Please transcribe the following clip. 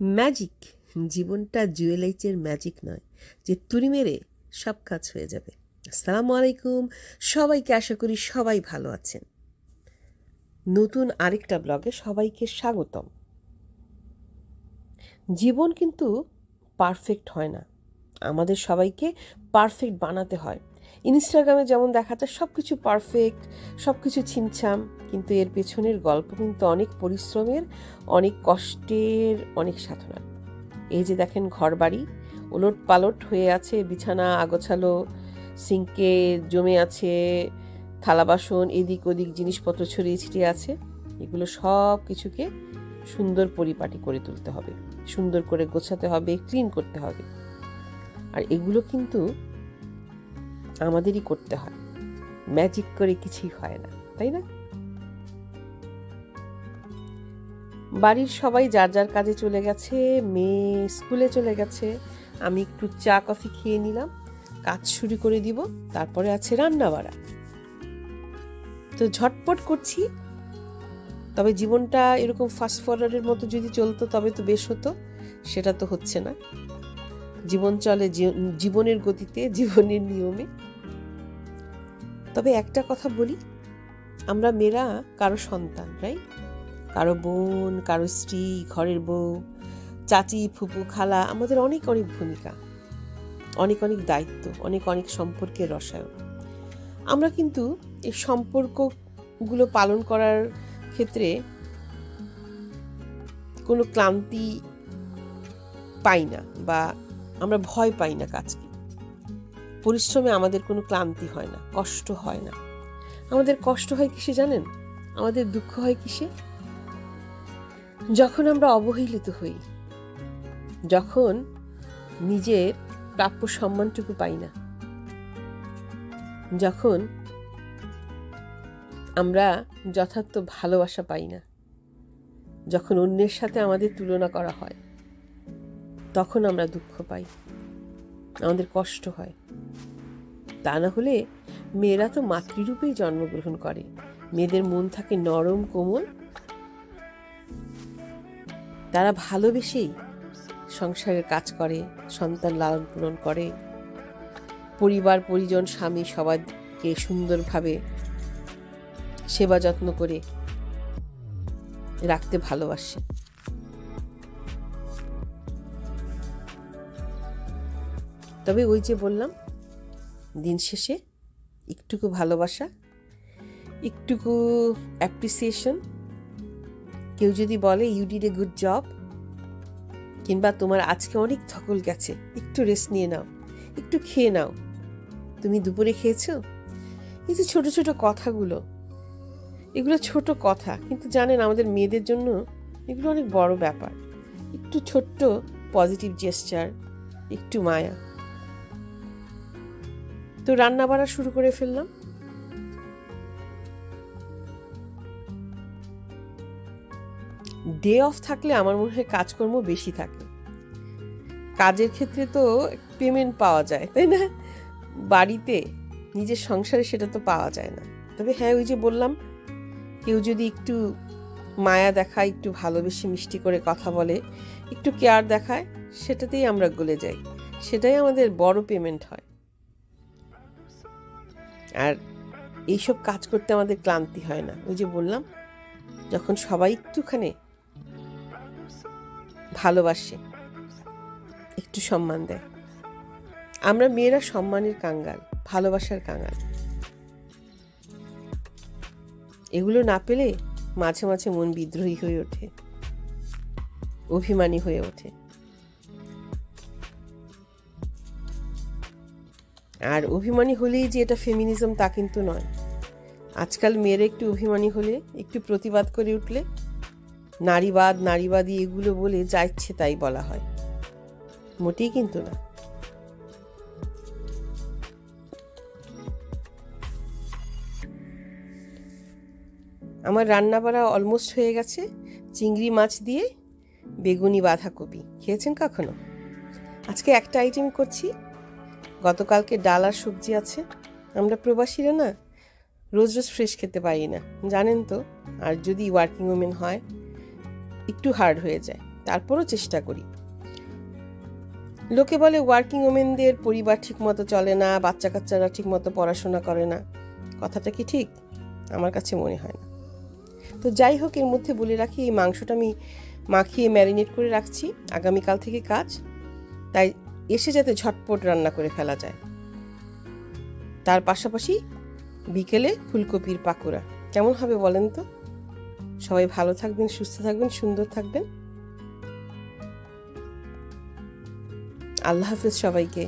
Magic, জীবনটা জুয়েলাইচের magic নয় যে তুড়ি মেরে সব কাজ হয়ে যাবে। আসসালামু আলাইকুম সবাইকে, আশা করি সবাই ভালো আছেন। নতুন আরেকটা ব্লগে সবাইকে স্বাগতম। জীবন কিন্তু পারফেক্ট হয় না, আমাদের সবাইকে পারফেক্ট বানাতে হয়। ইনস্টাগ্রামে যেমন দেখা যায় সব কিছু পারফেক্ট, সব কিছু ছিমছাম, কিন্তু এর পেছনের গল্প কিন্তু অনেক পরিশ্রমের, অনেক কষ্টের, অনেক সাধনার। এই যে দেখেন ঘর বাড়ি ওলট পালট হয়ে আছে, বিছানা আগোছালো, সিঙ্কে জমে আছে থালা বাসন, এদিক ওদিক জিনিসপত্র ছড়িয়ে ছিটিয়ে আছে। এগুলো সব কিছুকে সুন্দর পরিপাটি করে তুলতে হবে, সুন্দর করে গোছাতে হবে, ক্লিন করতে হবে। আর এগুলো কিন্তু আমাদেরই করতে হয়, ম্যাজিক করে কিছুই হয় না, তাই না? বাড়ির সবাই যার যার কাজে চলে গেছে, মেয়ে স্কুলে চলে গেছে, আমি একটু চা কফি খেয়ে নিলাম, কাজ শুরু করে দিব। তারপরে আছে রান্না বাড়া। তো ঝটপট করছি, তবে জীবনটা এরকম ফাস্ট ফরওয়ার্ডের মতো যদি চলতো তবে তো বেশ হতো। সেটা তো হচ্ছে না। জীবন চলে জীবনের গতিতে, জীবনের নিয়মে। তবে একটা কথা বলি, আমরা মেয়েরা কারো সন্তান, রাইট? কারো বোন, কারো স্ত্রী, ঘরের বউ, চাচি, ফুপু, খালা, আমাদের অনেক অনেক ভূমিকা, অনেক অনেক দায়িত্ব, অনেক অনেক সম্পর্কের রসায়ন। আমরা কিন্তু এই সম্পর্কগুলো পালন করার ক্ষেত্রে কোনো ক্লান্তি পাই না, বা আমরা ভয় পাই না কাজকে। পরিশ্রমে আমাদের কোনো ক্লান্তি হয় না, কষ্ট হয় না। আমাদের কষ্ট হয় কিসে জানেন? আমাদের দুঃখ হয় কিসে? যখন আমরা অবহেলিত হই, যখন নিজের প্রাপ্য সম্মানটুকু পাই না, যখন আমরা যথার্থ ভালোবাসা পাই না, যখন অন্যের সাথে আমাদের তুলনা করা হয়, তখন আমরা দুঃখ পাই, আমাদের কষ্ট হয়। তা না হলে মেয়েরা তো মাতৃরূপেই জন্মগ্রহণ করে। মেয়েদের মন থাকে নরম, কোমল। তারা ভালোবেসেই সংসারের কাজ করে, সন্তান লালন পালন করে, পরিবার পরিজন স্বামী সবাইকে সুন্দরভাবে সেবা যত্ন করে রাখতে ভালোবাসে। তবে ওই যে বললাম, দিন শেষে একটুকু ভালোবাসা, একটুকু অ্যাপ্রিসিয়েশন, কেউ যদি বলে you did a good job, কিংবা তোমার আজকে অনেক ধকল গেছে, একটু রেস্ট নিয়ে নাও, একটু খেয়ে নাও, তুমি দুপুরে খেয়েছো। এই যে ছোট ছোট কথাগুলো, এগুলো ছোট কথা, কিন্তু জানেন আমাদের মেয়েদের জন্য এগুলো অনেক বড় ব্যাপার। একটু ছোট্ট পজিটিভ জেস্চার, একটু মায়া। তো রান্না বাড়া শুরু করে ফেললাম। ডে অফ থাকলে আমার মনে হয় কাজকর্ম বেশি থাকে। কাজের ক্ষেত্রে তো পেমেন্ট পাওয়া যায়, তাই না? বাড়িতে নিজের সংসারে সেটা তো পাওয়া যায় না। তবে হ্যাঁ, ওই যে বললাম, কেউ যদি একটু মায়া দেখায়, একটু ভালোবেসে মিষ্টি করে কথা বলে, একটু কেয়ার দেখায়, সেটাতেই আমরা গলে যাই। সেটাই আমাদের বড় পেমেন্ট হয়। আর এইসব কাজ করতে আমাদের ক্লান্তি হয় না। ওই যে বললাম, যখন সবাই একটুখানি ভালোবাসে, একটু সম্মান দেয়। আমরা মেয়েরা সম্মানের কাঙ্গাল, ভালোবাসার কাঙ্গাল। এগুলো না পেলে মাঝে মাঝে মন বিদ্রোহী হয়ে ওঠে, অভিমানী হয়ে ওঠে। আর অভিমানী হলেই যে এটা ফেমিনিজম তা কিন্তু নয়। আজকাল মেয়েরা একটু অভিমানী হলে, একটু প্রতিবাদ করে উঠলে নারীবাদ, নারীবাদী এগুলো বলে যা ইচ্ছে তাই বলা হয়। মোটেই কিন্তু না। আমার রান্না বাড়া অলমোস্ট হয়ে গেছে। চিংড়ি মাছ দিয়ে বেগুনি বাঁধাকপি। খেয়েছেন কখনো? আজকে একটা আইটেম করছি। গতকালকে ডাল আর সবজি আছে। আমরা প্রবাসীরা না রোজ রোজ ফ্রেশ খেতে পারি না, জানেন তো। আর যদি ওয়ার্কিং ওমেন হয় একটু হার্ড হয়ে যায়, তারপরও চেষ্টা করি। লোকে বলে ওয়ার্কিং ওমেনদের পরিবার ঠিকমতো চলে না, বাচ্চা কাচ্চারা ঠিকমতো পড়াশোনা করে না। কথাটা কি ঠিক? আমার কাছে মনে হয় না। তো যাই হোক, এর মধ্যে বলে রাখি, এই মাংসটা আমি মাখিয়ে ম্যারিনেট করে রাখছি, আগামীকাল থেকে কাজ, তাই এসে যাতে ঝটপট রান্না করে ফেলা যায়। তার পাশাপাশি বিকেলে ফুলকপির পাকোড়া। কেমন হবে বলেন তো? সবাই ভালো থাকবেন, সুস্থ থাকবেন, সুন্দর থাকবেন। আল্লাহ হাফেজ সবাইকে।